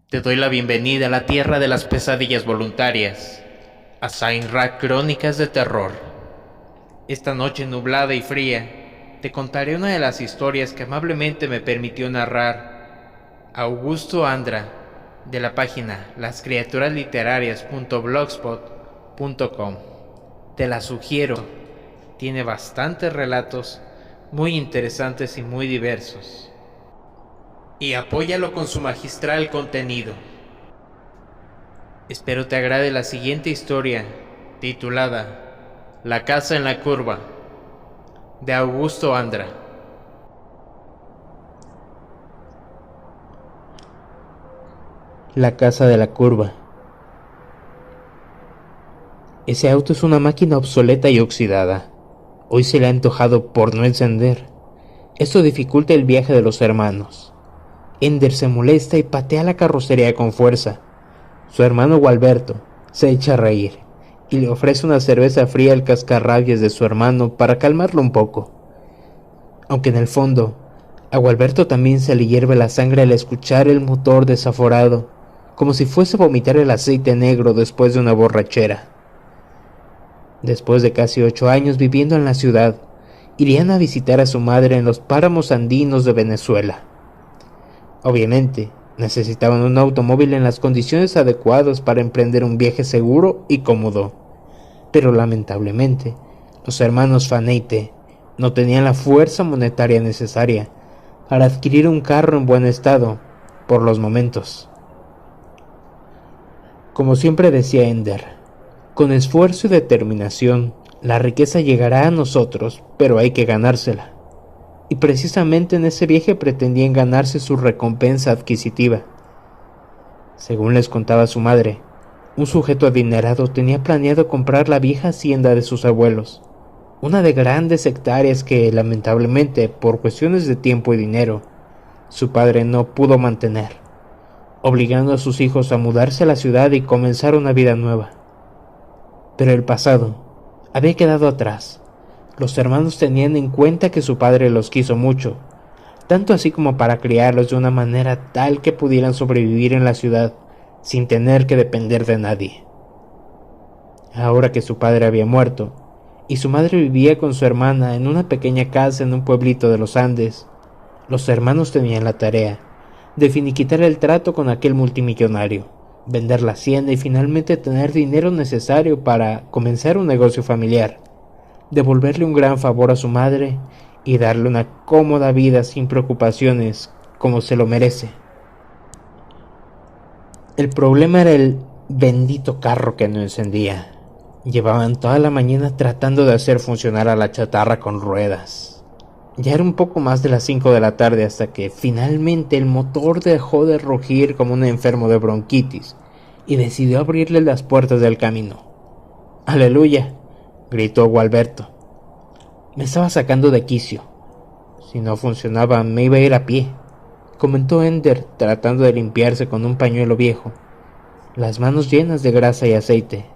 Te doy la bienvenida a la tierra de las pesadillas voluntarias, a Sainra Crónicas de Terror. Esta noche nublada y fría, te contaré una de las historias que amablemente me permitió narrar Augusto Andra, de la página lascriaturasliterarias.blogspot.com. Te la sugiero, tiene bastantes relatos muy interesantes y muy diversos. Y apóyalo con su magistral contenido. Espero te agrade la siguiente historia, titulada La casa en la curva, de Augusto Andra. La casa de la curva. Ese auto es una máquina obsoleta y oxidada. Hoy se le ha antojado por no encender. Esto dificulta el viaje de los hermanos. Ender se molesta y patea la carrocería con fuerza. Su hermano Gualberto se echa a reír y le ofrece una cerveza fría al cascarrabias de su hermano para calmarlo un poco. Aunque en el fondo, a Gualberto también se le hierve la sangre al escuchar el motor desaforado, como si fuese a vomitar el aceite negro después de una borrachera. Después de casi 8 años viviendo en la ciudad, irían a visitar a su madre en los páramos andinos de Venezuela. Obviamente, necesitaban un automóvil en las condiciones adecuadas para emprender un viaje seguro y cómodo. Pero lamentablemente, los hermanos Faneite no tenían la fuerza monetaria necesaria para adquirir un carro en buen estado, por los momentos. Como siempre decía Ender, con esfuerzo y determinación, la riqueza llegará a nosotros, pero hay que ganársela. Y precisamente en ese viaje pretendían ganarse su recompensa adquisitiva. Según les contaba su madre, un sujeto adinerado tenía planeado comprar la vieja hacienda de sus abuelos, una de grandes hectáreas que, lamentablemente, por cuestiones de tiempo y dinero, su padre no pudo mantener, obligando a sus hijos a mudarse a la ciudad y comenzar una vida nueva. Pero el pasado había quedado atrás. Los hermanos tenían en cuenta que su padre los quiso mucho, tanto así como para criarlos de una manera tal que pudieran sobrevivir en la ciudad sin tener que depender de nadie. Ahora que su padre había muerto y su madre vivía con su hermana en una pequeña casa en un pueblito de los Andes, los hermanos tenían la tarea de finiquitar el trato con aquel multimillonario, vender la hacienda y finalmente tener dinero necesario para comenzar un negocio familiar, devolverle un gran favor a su madre y darle una cómoda vida sin preocupaciones como se lo merece. El problema era el bendito carro que no encendía. Llevaban toda la mañana tratando de hacer funcionar a la chatarra con ruedas. Ya era un poco más de las 5 de la tarde hasta que finalmente el motor dejó de rugir como un enfermo de bronquitis y decidió abrirle las puertas del camino. ¡Aleluya!, gritó Gualberto. Me estaba sacando de quicio. Si no funcionaba, me iba a ir a pie, comentó Ender tratando de limpiarse con un pañuelo viejo, las manos llenas de grasa y aceite.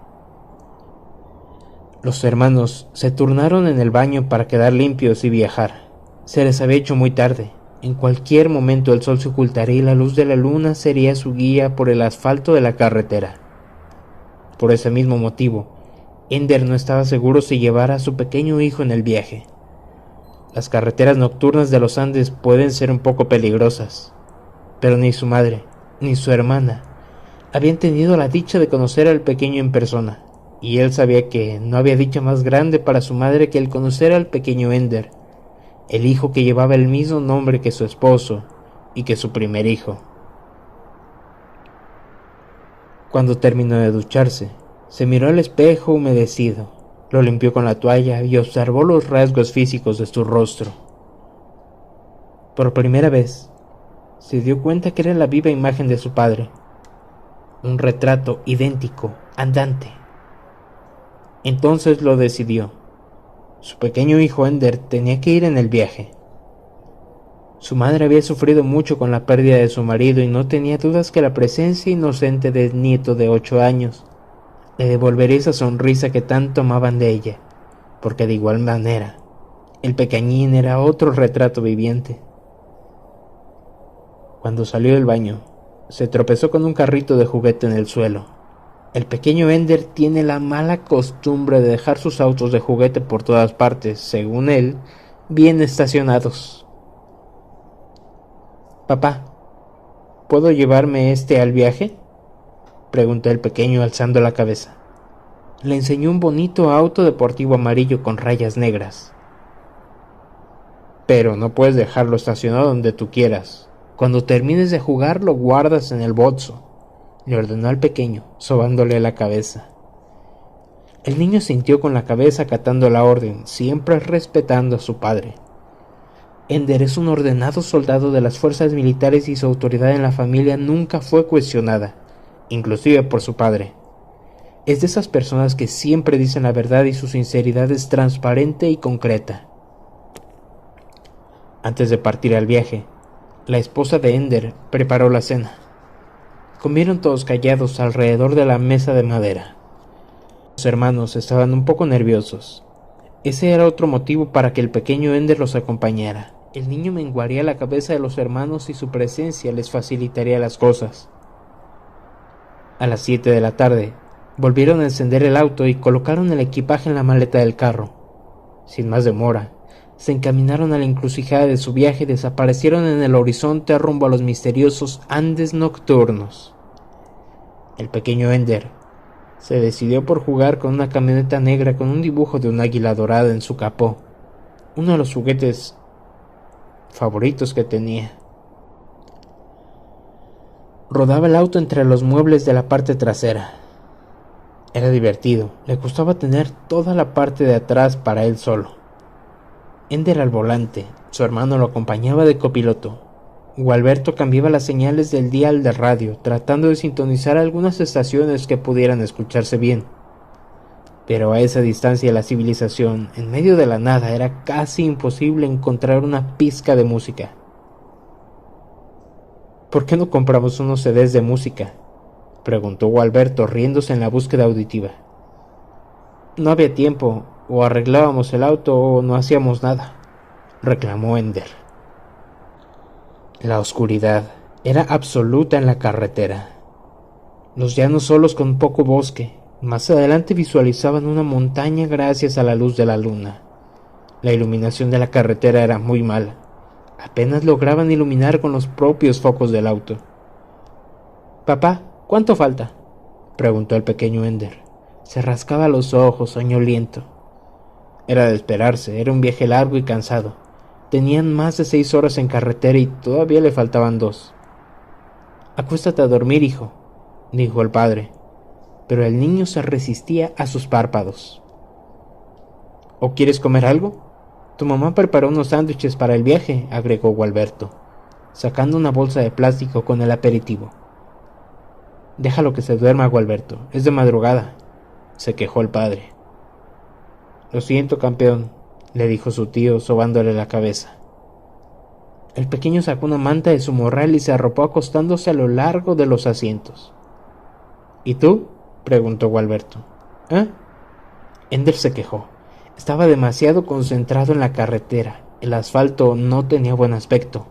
Los hermanos se turnaron en el baño para quedar limpios y viajar. Se les había hecho muy tarde. En cualquier momento el sol se ocultaría y la luz de la luna sería su guía por el asfalto de la carretera. Por ese mismo motivo, Ender no estaba seguro si llevara a su pequeño hijo en el viaje. Las carreteras nocturnas de los Andes pueden ser un poco peligrosas, pero ni su madre ni su hermana habían tenido la dicha de conocer al pequeño en persona, y él sabía que no había dicha más grande para su madre que el conocer al pequeño Ender, el hijo que llevaba el mismo nombre que su esposo y que su primer hijo. Cuando terminó de ducharse, se miró al espejo humedecido, lo limpió con la toalla y observó los rasgos físicos de su rostro. Por primera vez, se dio cuenta que era la viva imagen de su padre, un retrato idéntico, andante. Entonces lo decidió. Su pequeño hijo Ender tenía que ir en el viaje. Su madre había sufrido mucho con la pérdida de su marido y no tenía dudas que la presencia inocente del nieto de 8 años le devolvería esa sonrisa que tanto amaban de ella porque de igual manera, el pequeñín era otro retrato viviente. Cuando salió del baño, se tropezó con un carrito de juguete en el suelo. El pequeño Ender tiene la mala costumbre de dejar sus autos de juguete por todas partes, según él, bien estacionados. «Papá, ¿puedo llevarme al viaje?», preguntó el pequeño alzando la cabeza. Le enseñó un bonito auto deportivo amarillo con rayas negras. «Pero no puedes dejarlo estacionado donde tú quieras. Cuando termines de jugar lo guardas en el bolso», le ordenó al pequeño, sobándole la cabeza. El niño sintió con la cabeza acatando la orden, siempre respetando a su padre. Ender es un ordenado soldado de las fuerzas militares y su autoridad en la familia nunca fue cuestionada, inclusive por su padre. Es de esas personas que siempre dicen la verdad y su sinceridad es transparente y concreta. Antes de partir al viaje, la esposa de Ender preparó la cena. Comieron todos callados alrededor de la mesa de madera. Los hermanos estaban un poco nerviosos. Ese era otro motivo para que el pequeño Ender los acompañara. El niño menguaría la cabeza de los hermanos y su presencia les facilitaría las cosas. A las 7 de la tarde, volvieron a encender el auto y colocaron el equipaje en la maleta del carro. Sin más demora, se encaminaron a la encrucijada de su viaje y desaparecieron en el horizonte rumbo a los misteriosos Andes nocturnos. El pequeño Ender se decidió por jugar con una camioneta negra con un dibujo de un águila dorada en su capó, uno de los juguetes favoritos que tenía. Rodaba el auto entre los muebles de la parte trasera. Era divertido, le gustaba tener toda la parte de atrás para él solo. Ender al volante, su hermano lo acompañaba de copiloto. Gualberto cambiaba las señales del dial de radio, tratando de sintonizar algunas estaciones que pudieran escucharse bien. Pero a esa distancia de la civilización, en medio de la nada, era casi imposible encontrar una pizca de música. «¿Por qué no compramos unos CDs de música?», preguntó Gualberto, riéndose en la búsqueda auditiva. «No había tiempo, o arreglábamos el auto o no hacíamos nada», reclamó Ender. La oscuridad era absoluta en la carretera. Los llanos solos con poco bosque. Más adelante visualizaban una montaña gracias a la luz de la luna. La iluminación de la carretera era muy mala. Apenas lograban iluminar con los propios focos del auto. «Papá, ¿cuánto falta?», preguntó el pequeño Ender. Se rascaba los ojos, soñoliento. Era de esperarse, era un viaje largo y cansado. Tenían más de 6 horas en carretera y todavía le faltaban 2. «Acuéstate a dormir, hijo», dijo el padre, pero el niño se resistía a sus párpados. «¿O quieres comer algo? Tu mamá preparó unos sándwiches para el viaje», agregó Gualberto, sacando una bolsa de plástico con el aperitivo. «Déjalo que se duerma, Gualberto, es de madrugada», se quejó el padre. «Lo siento, campeón», le dijo su tío, sobándole la cabeza. El pequeño sacó una manta de su morral y se arropó acostándose a lo largo de los asientos. «¿Y tú?», preguntó Gualberto. «¿Eh?». Ender se quejó. Estaba demasiado concentrado en la carretera. El asfalto no tenía buen aspecto.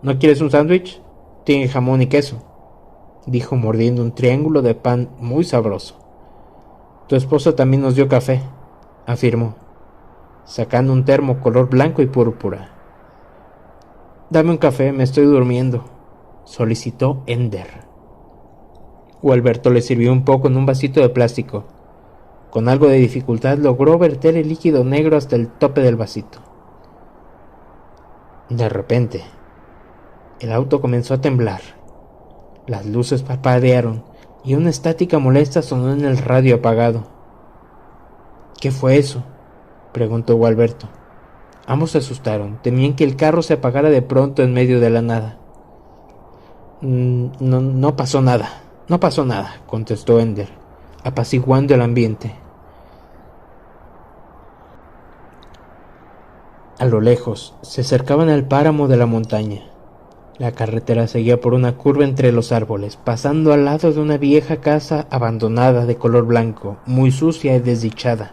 «¿No quieres un sándwich? Tiene jamón y queso», dijo mordiendo un triángulo de pan muy sabroso. «Tu esposa también nos dio café», afirmó, sacando un termo color blanco y púrpura. «Dame un café, me estoy durmiendo», solicitó Ender. Gualberto le sirvió un poco en un vasito de plástico. Con algo de dificultad logró verter el líquido negro hasta el tope del vasito. De repente, el auto comenzó a temblar. Las luces parpadearon y una estática molesta sonó en el radio apagado. «¿Qué fue eso?», preguntó Gualberto. Ambos se asustaron, temían que el carro se apagara de pronto en medio de la nada. No pasó nada», contestó Ender, apaciguando el ambiente. A lo lejos, se acercaban al páramo de la montaña. La carretera seguía por una curva entre los árboles, pasando al lado de una vieja casa abandonada de color blanco, muy sucia y desdichada.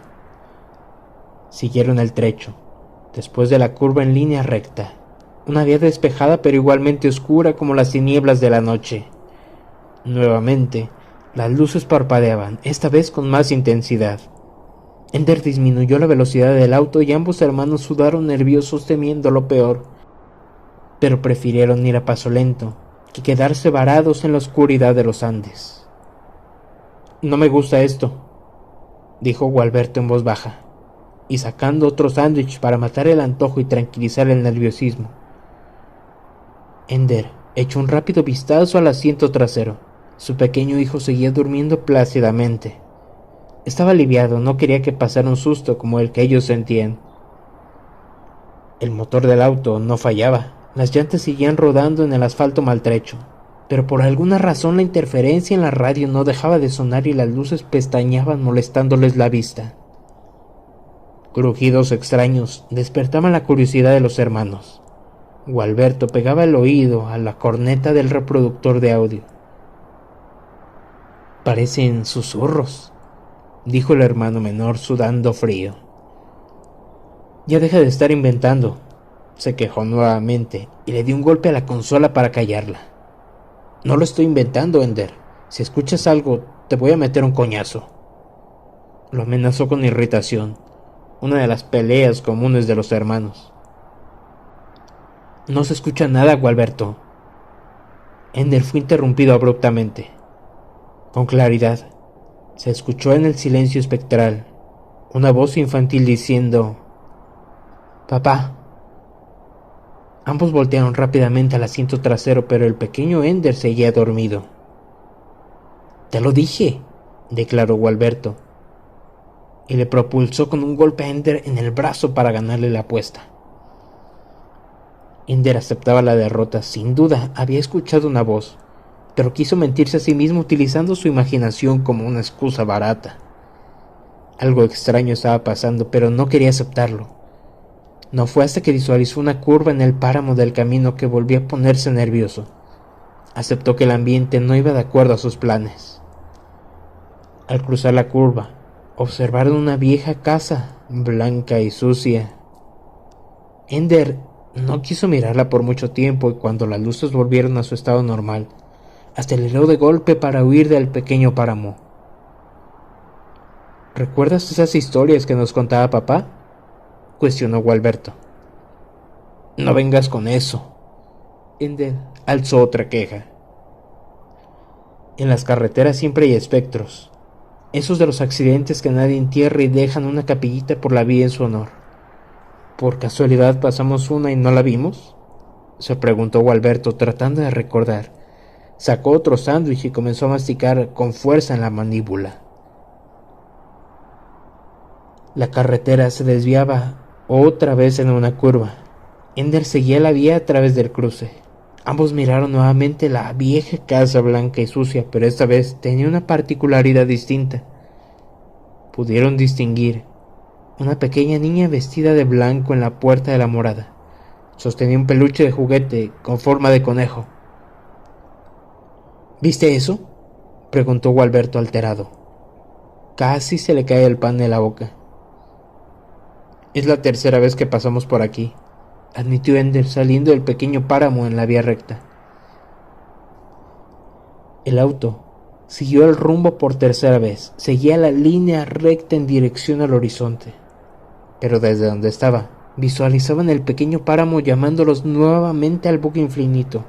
Siguieron el trecho, después de la curva en línea recta, una vía despejada pero igualmente oscura como las tinieblas de la noche. Nuevamente, las luces parpadeaban, esta vez con más intensidad. Ender disminuyó la velocidad del auto y ambos hermanos sudaron nerviosos temiendo lo peor, pero prefirieron ir a paso lento que quedarse varados en la oscuridad de los Andes. «No me gusta esto», dijo Gualberto en voz baja, y sacando otro sándwich para matar el antojo y tranquilizar el nerviosismo. Ender echó un rápido vistazo al asiento trasero. Su pequeño hijo seguía durmiendo plácidamente. Estaba aliviado, no quería que pasara un susto como el que ellos sentían. El motor del auto no fallaba, las llantas seguían rodando en el asfalto maltrecho, pero por alguna razón la interferencia en la radio no dejaba de sonar y las luces pestañeaban molestándoles la vista. Crujidos extraños despertaban la curiosidad de los hermanos. Gualberto pegaba el oído a la corneta del reproductor de audio. «Parecen susurros», dijo el hermano menor sudando frío. «Ya deja de estar inventando», se quejó nuevamente y le dio un golpe a la consola para callarla. «No lo estoy inventando, Ender. Si escuchas algo, te voy a meter un coñazo». Lo amenazó con irritación, una de las peleas comunes de los hermanos. «No se escucha nada, Gualberto». Ender fue interrumpido abruptamente. Con claridad, se escuchó en el silencio espectral una voz infantil diciendo: «Papá». Ambos voltearon rápidamente al asiento trasero, pero el pequeño Ender seguía dormido. «Te lo dije», declaró Gualberto, y le propulsó con un golpe a Ender en el brazo para ganarle la apuesta. Ender aceptaba la derrota. Sin duda había escuchado una voz, pero quiso mentirse a sí mismo utilizando su imaginación como una excusa barata. Algo extraño estaba pasando, pero no quería aceptarlo. No fue hasta que visualizó una curva en el páramo del camino que volvió a ponerse nervioso. Aceptó que el ambiente no iba de acuerdo a sus planes. Al cruzar la curva, observaron una vieja casa, blanca y sucia. Ender no quiso mirarla por mucho tiempo y cuando las luces volvieron a su estado normal, aceleró de golpe para huir del pequeño páramo. «¿Recuerdas esas historias que nos contaba papá?», cuestionó Gualberto. «No vengas con eso». Ender alzó otra queja. «En las carreteras siempre hay espectros, esos de los accidentes que nadie entierra y dejan una capillita por la vía en su honor. ¿Por casualidad pasamos una y no la vimos?», se preguntó Gualberto tratando de recordar. Sacó otro sándwich y comenzó a masticar con fuerza en la mandíbula. La carretera se desviaba otra vez en una curva. Ender seguía la vía a través del cruce. Ambos miraron nuevamente la vieja casa blanca y sucia, pero esta vez tenía una particularidad distinta. Pudieron distinguir una pequeña niña vestida de blanco en la puerta de la morada. Sostenía un peluche de juguete con forma de conejo. «¿Viste eso?», preguntó Gualberto alterado. Casi se le cae el pan de la boca. «Es la tercera vez que pasamos por aquí», admitió Ender saliendo del pequeño páramo en la vía recta. El auto siguió el rumbo por tercera vez. Seguía la línea recta en dirección al horizonte. Pero desde donde estaba, visualizaban el pequeño páramo llamándolos nuevamente al buque infinito,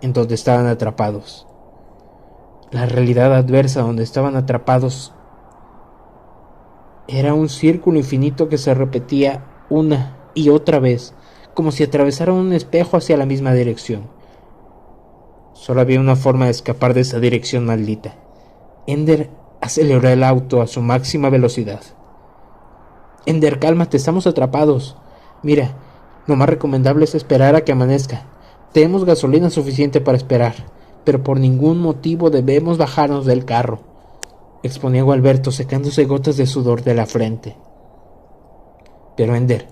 en donde estaban atrapados. La realidad adversa donde estaban atrapados era un círculo infinito que se repetía una y otra vez, como si atravesaran un espejo hacia la misma dirección. Solo había una forma de escapar de esa dirección maldita. Ender aceleró el auto a su máxima velocidad. «Ender, cálmate, estamos atrapados. Mira, lo más recomendable es esperar a que amanezca. Tenemos gasolina suficiente para esperar, pero por ningún motivo debemos bajarnos del carro», exponía Gualberto secándose gotas de sudor de la frente. Pero Ender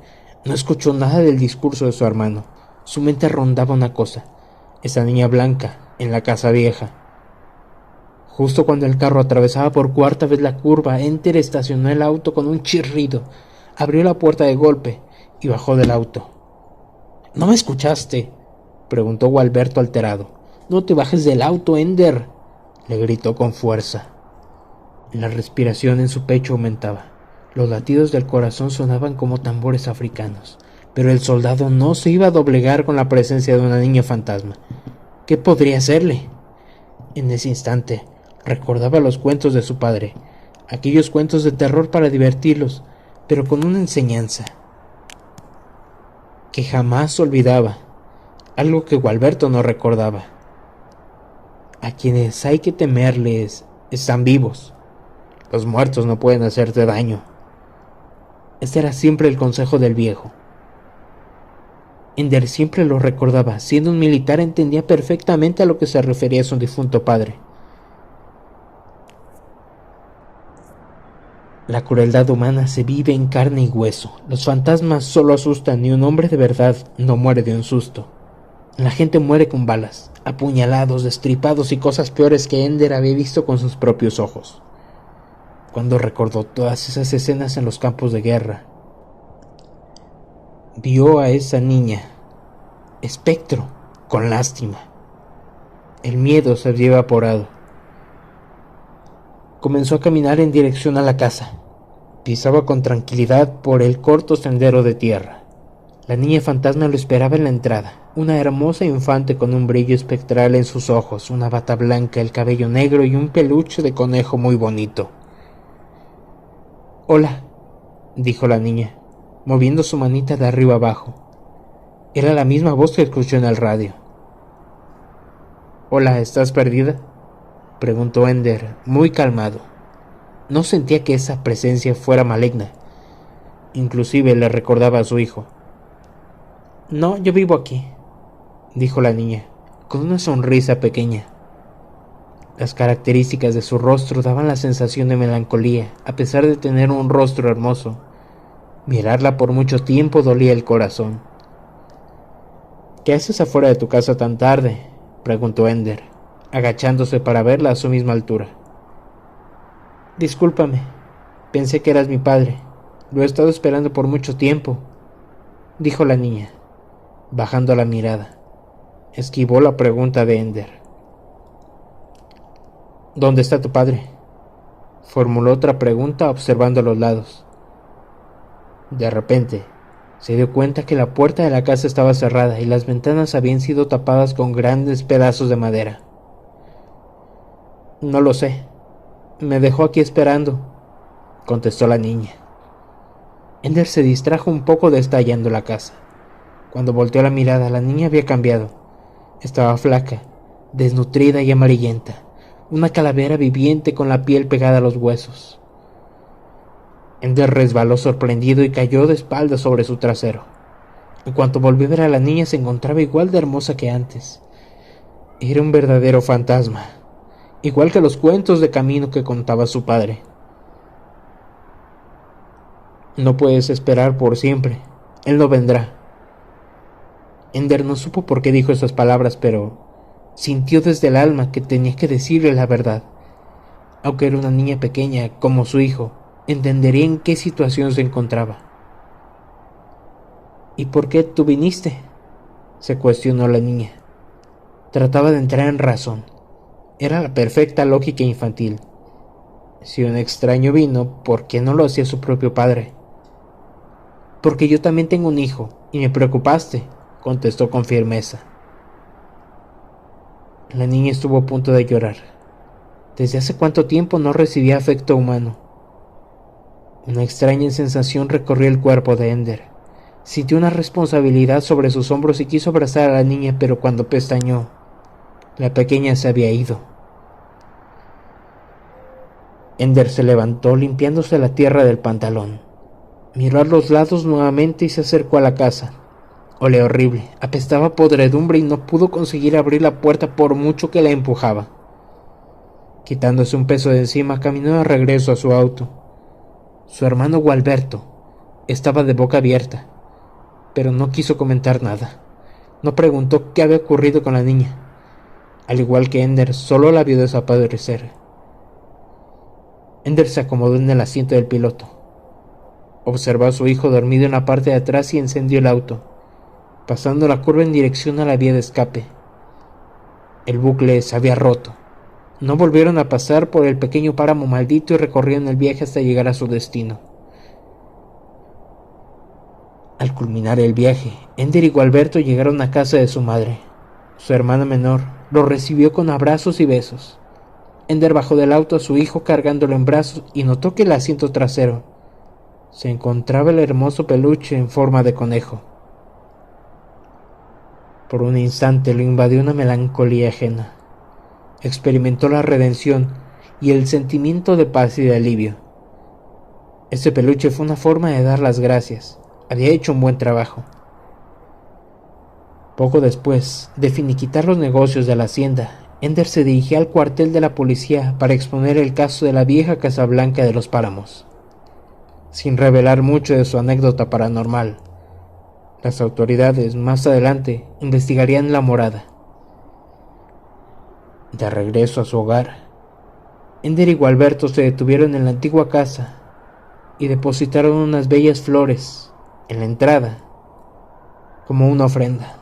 no escuchó nada del discurso de su hermano. Su mente rondaba una cosa: esa niña blanca en la casa vieja. Justo cuando el carro atravesaba por cuarta vez la curva, Ender estacionó el auto con un chirrido. abrió la puerta de golpe y bajó del auto. ¿No me escuchaste?, preguntó Gualberto alterado. «No te bajes del auto, Ender», le gritó con fuerza. La respiración en su pecho aumentaba. Los latidos del corazón sonaban como tambores africanos. Pero el soldado no se iba a doblegar con la presencia de una niña fantasma. ¿Qué podría hacerle? En ese instante recordaba los cuentos de su padre, aquellos cuentos de terror para divertirlos, pero con una enseñanza que jamás olvidaba, algo que Gualberto no recordaba. A quienes hay que temerles están vivos. Los muertos no pueden hacerte daño. Este era siempre el consejo del viejo. Ender siempre lo recordaba. Siendo un militar entendía perfectamente a lo que se refería su difunto padre. La crueldad humana se vive en carne y hueso. Los fantasmas solo asustan y un hombre de verdad no muere de un susto. La gente muere con balas, apuñalados, destripados y cosas peores que Ender había visto con sus propios ojos. Cuando recordó todas esas escenas en los campos de guerra, vio a esa niña, espectro, con lástima. El miedo se había evaporado. Comenzó a caminar en dirección a la casa. Pisaba con tranquilidad por el corto sendero de tierra. La niña fantasma lo esperaba en la entrada, una hermosa infante con un brillo espectral en sus ojos, una bata blanca, el cabello negro y un peluche de conejo muy bonito. «Hola», dijo la niña, moviendo su manita de arriba abajo. Era la misma voz que escuchó en el radio. «Hola, ¿estás perdida?», preguntó Ender, muy calmado. No sentía que esa presencia fuera maligna. Inclusive le recordaba a su hijo. «No, yo vivo aquí», dijo la niña, con una sonrisa pequeña. Las características de su rostro daban la sensación de melancolía, a pesar de tener un rostro hermoso. Mirarla por mucho tiempo dolía el corazón. «¿Qué haces afuera de tu casa tan tarde?», preguntó Ender, agachándose para verla a su misma altura. «Discúlpame, pensé que eras mi padre. Lo he estado esperando por mucho tiempo», dijo la niña, bajando la mirada. Esquivó la pregunta de Ender. «¿Dónde está tu padre?», formuló otra pregunta observando a los lados. De repente, se dio cuenta que la puerta de la casa estaba cerrada y las ventanas habían sido tapadas con grandes pedazos de madera. «No lo sé. Me dejó aquí esperando», contestó la niña. Ender se distrajo un poco estallando la casa. Cuando volteó la mirada, la niña había cambiado. Estaba flaca, desnutrida y amarillenta, una calavera viviente con la piel pegada a los huesos. Ender resbaló sorprendido y cayó de espaldas sobre su trasero. En cuanto volvió a ver a la niña, se encontraba igual de hermosa que antes. Era un verdadero fantasma, igual que los cuentos de camino que contaba su padre. «No puedes esperar por siempre. Él no vendrá». Ender no supo por qué dijo esas palabras, pero sintió desde el alma que tenía que decirle la verdad. Aunque era una niña pequeña, como su hijo, entendería en qué situación se encontraba. «¿Y por qué tú viniste?», se cuestionó la niña. Trataba de entrar en razón. Era la perfecta lógica infantil. Si un extraño vino, ¿por qué no lo hacía su propio padre? «Porque yo también tengo un hijo, y me preocupaste», contestó con firmeza. La niña estuvo a punto de llorar. Desde hace cuánto tiempo no recibía afecto humano. Una extraña sensación recorrió el cuerpo de Ender. Sintió una responsabilidad sobre sus hombros y quiso abrazar a la niña, pero cuando pestañeó, la pequeña se había ido. Ender se levantó limpiándose la tierra del pantalón. Miró a los lados nuevamente y se acercó a la casa. Olía horrible, apestaba a podredumbre y no pudo conseguir abrir la puerta por mucho que la empujaba. Quitándose un peso de encima, caminó de regreso a su auto. Su hermano Gualberto estaba de boca abierta, pero no quiso comentar nada. No preguntó qué había ocurrido con la niña. Al igual que Ender, solo la vio desaparecer. Ender se acomodó en el asiento del piloto. Observó a su hijo dormido en la parte de atrás y encendió el auto, pasando la curva en dirección a la vía de escape. El bucle se había roto. No volvieron a pasar por el pequeño páramo maldito y recorrieron el viaje hasta llegar a su destino. Al culminar el viaje, Ender y Gualberto llegaron a casa de su madre. Su hermana menor los recibió con abrazos y besos. Ender bajó del auto a su hijo cargándolo en brazos y notó que el asiento trasero se encontraba el hermoso peluche en forma de conejo. Por un instante lo invadió una melancolía ajena. Experimentó la redención y el sentimiento de paz y de alivio. Ese peluche fue una forma de dar las gracias. Había hecho un buen trabajo. Poco después de finiquitar los negocios de la hacienda, Ender se dirigió al cuartel de la policía para exponer el caso de la vieja Casa Blanca de los Páramos. Sin revelar mucho de su anécdota paranormal, las autoridades más adelante investigarían la morada. De regreso a su hogar, Ender y Gualberto se detuvieron en la antigua casa y depositaron unas bellas flores en la entrada como una ofrenda.